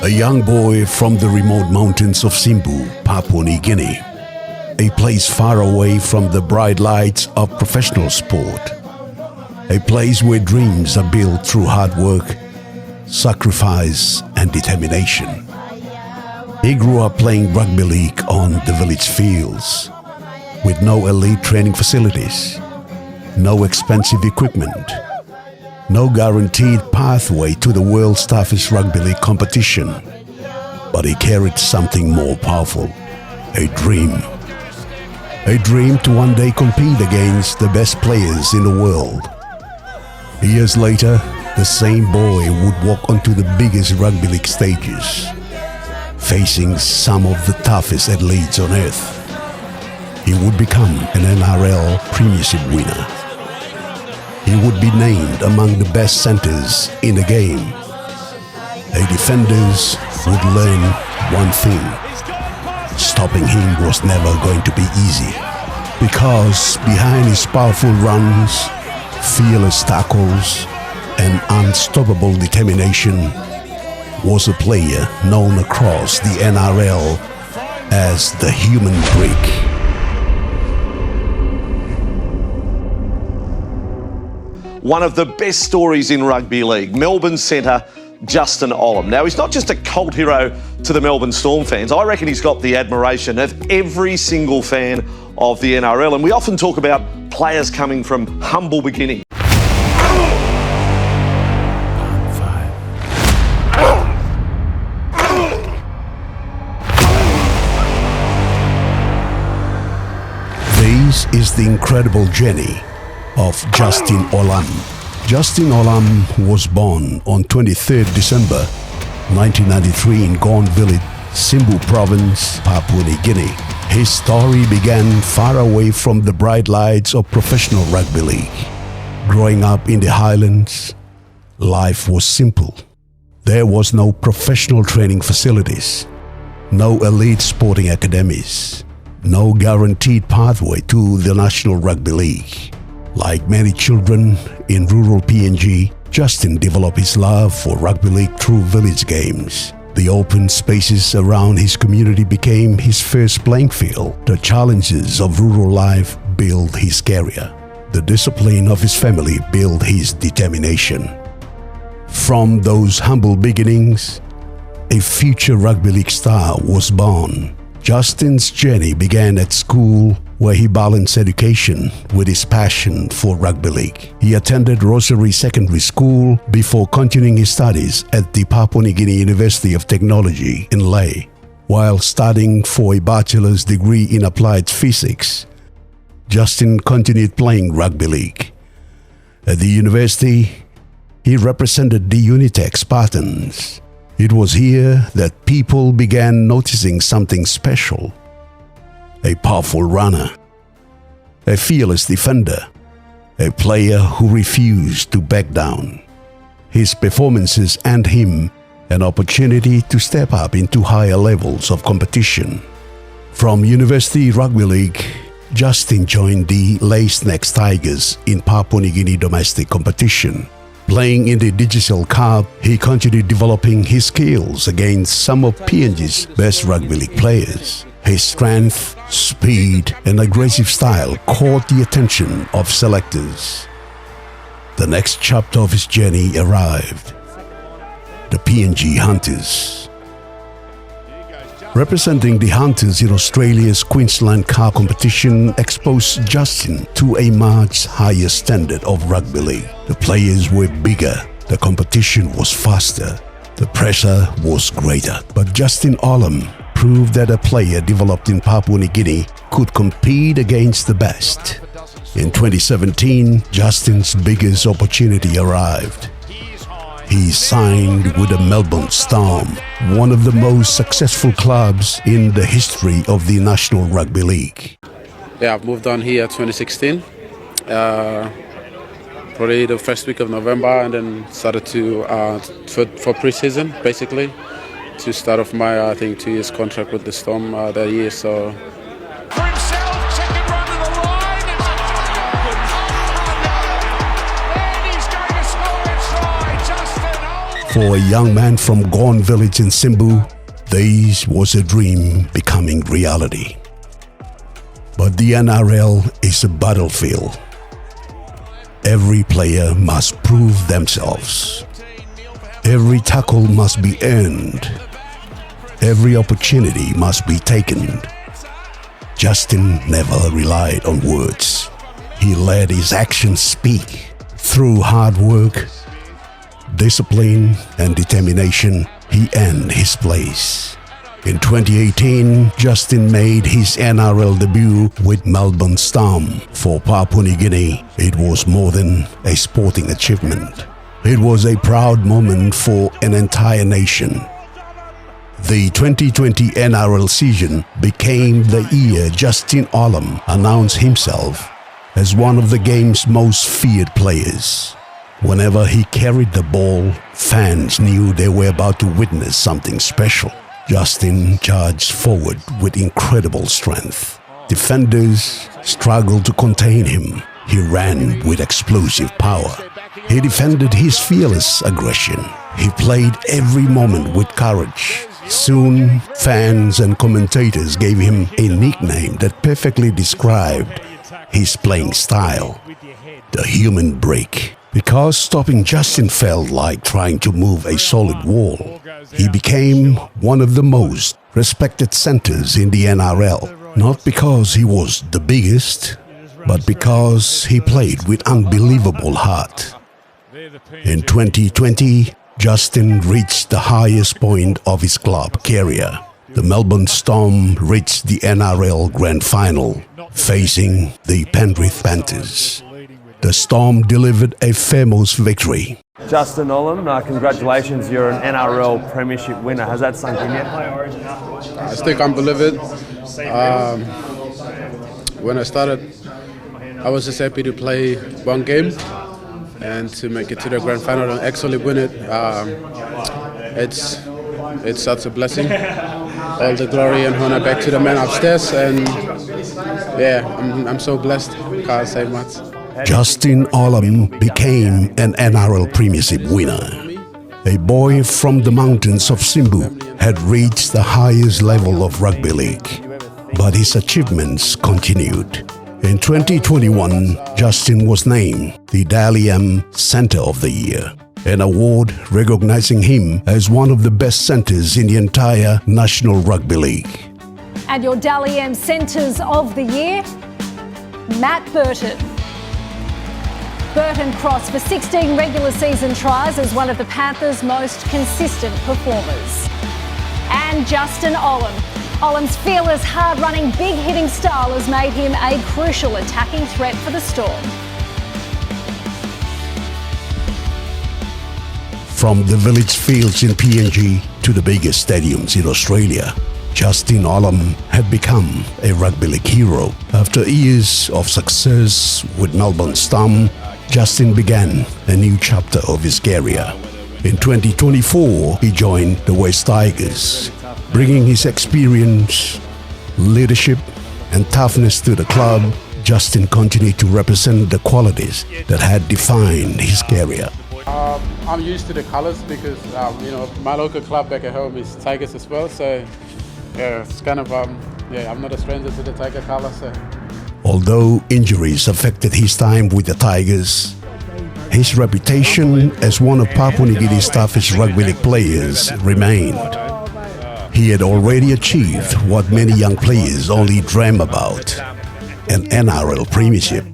A young boy from the remote mountains of Simbu, Papua New Guinea, a place far away from the bright lights of professional sport, a place where dreams are built through hard work, sacrifice and determination. He grew up playing rugby league on the village fields, with no elite training facilities, no expensive equipment, no guaranteed pathway to the world's toughest rugby league competition. But he carried something more powerful, a dream. A dream to one day compete against the best players in the world. Years later, the same boy would walk onto the biggest rugby league stages, facing some of the toughest athletes on earth. He would become an NRL Premiership winner. He would be named among the best centers in the game. The defenders would learn one thing: stopping him was never going to be easy, because behind his powerful runs, fearless tackles, and unstoppable determination was a player known across the NRL as the Human Brick. One of the best stories in rugby league, Melbourne centre Justin Olam. Now, he's not just a cult hero to the Melbourne Storm fans. I reckon he's got the admiration of every single fan of the NRL. And we often talk about players coming from humble beginnings. This is the incredible journey of Justin Olam. Justin Olam was born on 23rd December 1993 in Gone Village, Simbu Province, Papua New Guinea. His story began far away from the bright lights of professional rugby league. Growing up in the Highlands, life was simple. There was no professional training facilities, no elite sporting academies, no guaranteed pathway to the National Rugby League. Like many children in rural PNG, Justin developed his love for rugby league through village games. The open spaces around his community became his first playing field. The challenges of rural life built his career. The discipline of his family built his determination. From those humble beginnings, a future rugby league star was born. Justin's journey began at school, where he balanced education with his passion for rugby league. He attended Rosary Secondary School before continuing his studies at the Papua New Guinea University of Technology in Lae. While studying for a bachelor's degree in applied physics, Justin continued playing rugby league. At the university, he represented the Unitec Spartans. It was here that people began noticing something special. A powerful runner, a fearless defender, a player who refused to back down. His performances earned him an opportunity to step up into higher levels of competition. From University Rugby League, Justin joined the Lae Snakes Tigers in Papua New Guinea domestic competition. Playing in the Digital Cup, he continued developing his skills against some of PNG's best rugby league players. His strength, speed, and aggressive style caught the attention of selectors. The next chapter of his journey arrived. The PNG Hunters. Representing the Hunters in Australia's Queensland Cup competition exposed Justin to a much higher standard of rugby league. The players were bigger, the competition was faster, the pressure was greater. But Justin Olam proved that a player developed in Papua New Guinea could compete against the best. In 2017, Justin's biggest opportunity arrived. He signed with the Melbourne Storm, one of the most successful clubs in the history of the National Rugby League. Yeah, I've moved on here 2016. Probably the first week of November, and then started to for pre-season, basically, to start off my 2 years contract with the Storm that year. So. For a young man from Gone village in Simbu, this was a dream becoming reality. But the NRL is a battlefield. Every player must prove themselves. Every tackle must be earned. Every opportunity must be taken. Justin never relied on words. He let his actions speak. Through hard work, discipline and determination, he earned his place. In 2018, Justin made his NRL debut with Melbourne Storm for Papua New Guinea. It was more than a sporting achievement. It was a proud moment for an entire nation. The 2020 NRL season became the year Justin Olam announced himself as one of the game's most feared players. Whenever he carried the ball, fans knew they were about to witness something special. Justin charged forward with incredible strength. Defenders struggled to contain him. He ran with explosive power. He defended his fearless aggression. He played every moment with courage. Soon, fans and commentators gave him a nickname that perfectly described his playing style, the human break. Because stopping Justin felt like trying to move a solid wall, he became one of the most respected centers in the NRL. Not because he was the biggest, but because he played with unbelievable heart. In 2020, Justin reached the highest point of his club career. The Melbourne Storm reached the NRL Grand Final, facing the Penrith Panthers. The Storm delivered a famous victory. Justin Olam, congratulations, you're an NRL Premiership winner. Has that sunk in yet? I still can't believe it. When I started, I was just happy to play one game and to make it to the Grand Final and actually win it. It's such a blessing. All the glory and honor back to the man upstairs, and yeah, I'm so blessed. Can't say much. Justin Olam became an NRL Premiership winner. A boy from the mountains of Simbu had reached the highest level of rugby league, but his achievements continued. In 2021, Justin was named the Dally M Centre of the Year, an award recognizing him as one of the best centres in the entire National Rugby League. And your Dally M Centres of the Year, Matt Burton. Burton crossed for 16 regular season tries as one of the Panthers' most consistent performers. And Justin Olam. Olam's fearless, hard-running, big-hitting style has made him a crucial attacking threat for the Storm. From the village fields in PNG to the biggest stadiums in Australia, Justin Olam had become a rugby league hero. After years of success with Melbourne Storm, Justin began a new chapter of his career. In 2024, he joined the West Tigers, bringing his experience, leadership, and toughness to the club. Justin continued to represent the qualities that had defined his career. I'm used to the colours because my local club back at home is Tigers as well. So yeah, it's kind of I'm not a stranger to the Tiger colours. So. Although injuries affected his time with the Tigers, his reputation as one of Papua New Guinea's toughest rugby league players remained. He had already achieved what many young players only dream about: an NRL Premiership,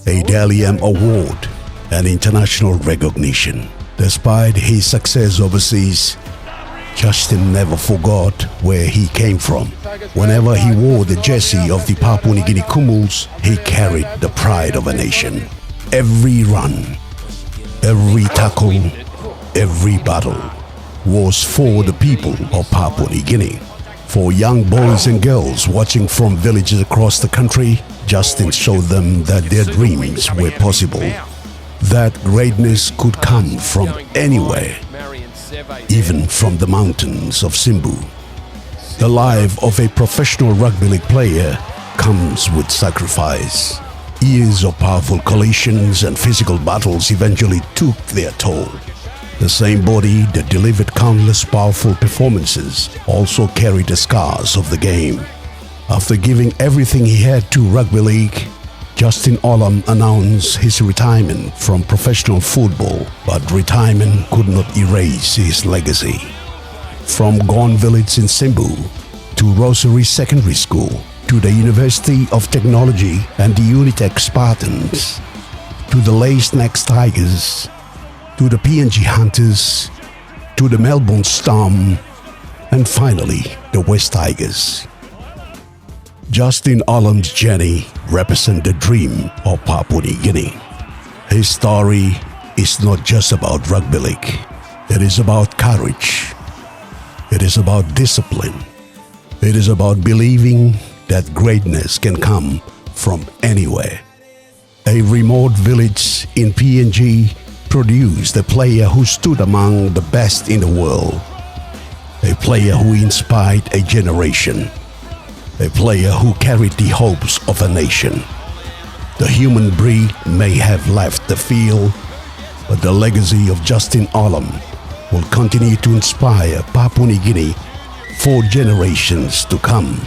a Dally M Award, and international recognition. Despite his success overseas, Justin never forgot where he came from. Whenever he wore the jersey of the Papua New Guinea Kumuls, he carried the pride of a nation. Every run, every tackle, every battle was for the people of Papua New Guinea. For young boys and girls watching from villages across the country, Justin showed them that their dreams were possible, that greatness could come from anywhere, even from the mountains of Simbu. The life of a professional rugby league player comes with sacrifice. Years of powerful collisions and physical battles eventually took their toll. The same body that delivered countless powerful performances also carried the scars of the game. After giving everything he had to rugby league, Justin Olam announced his retirement from professional football, but retirement could not erase his legacy. From Gone Village in Simbu to Rosary Secondary School to the University of Technology and the Unitec Spartans, to the Lace Next Tigers, to the PNG Hunters, to the Melbourne Storm, and finally the West Tigers. Justin Olam's journey represents the dream of Papua New Guinea. His story is not just about rugby league. It is about courage. It is about discipline. It is about believing that greatness can come from anywhere. A remote village in PNG produced a player who stood among the best in the world. A player who inspired a generation. A player who carried the hopes of a nation. The human breed may have left the field, but the legacy of Justin Olam will continue to inspire Papua New Guinea for generations to come.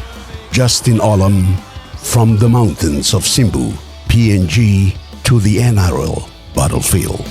Justin Olam, from the mountains of Simbu, PNG to the NRL battlefield.